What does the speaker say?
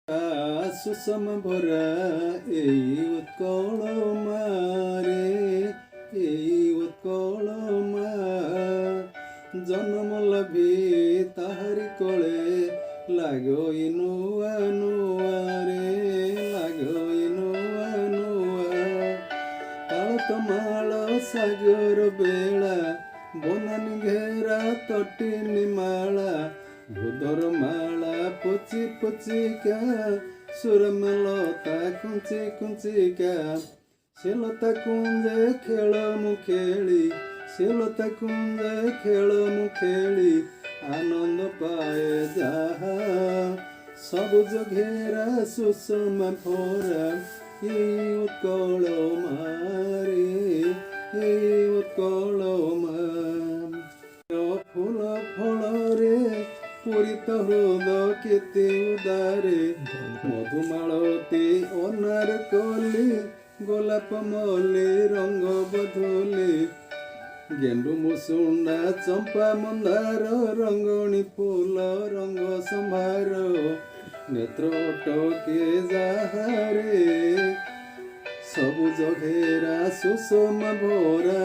সুষম ভরা এই উৎকল মারে এই উৎকল মা জন্ম লাভি তাহারি কোলে লাগই নুয়া নুয়ারে লাগই নুয়া নুয়া তাଳ ତମାଳ ସାଗର ବେଳା ବନାନୀ ଘେରା ତଟିନୀ ମାଳା ଭୂଧର ମାଳା ପୋଚି ପୋଚିକା ସୁରମେଲତା କୁଞ୍ଚି କୁଞ୍ଚିକା ସେ ଲତା କୁଞ୍ଜେ ଖେଳ ମୁଁ ଖେଳି ସେ ଲତା କୁଞ୍ଜେ ଖେଳ ମୁଁ ଖେଳି ଆନନ୍ଦ ପାଏ ଯାହା ସବୁଜ ଘେରା ସୁଷମା ଭରା এই উৎকল মারে এই উৎকল মা ফুল ফଳରେ ପୂରିତ ହୃଦ କେତେ ଉଦାରେ ମଧୁମାଳତୀ ଅନାର କଲି ଗୋଲାପ ମଲ୍ଲି ରଙ୍ଗ ବଧୁଲି ଗେଣ୍ଡୁ ମୁସୁଣ୍ଡା ଚମ୍ପା ମନ୍ଦାର ରଙ୍ଗଣୀ ଫୁଲ ରଙ୍ଗ ସମ୍ଭାର ନେତ୍ର ଅଟକେ ଯାହାରେ ସବୁଜ ଘେରା ସୁଷମା ଭରା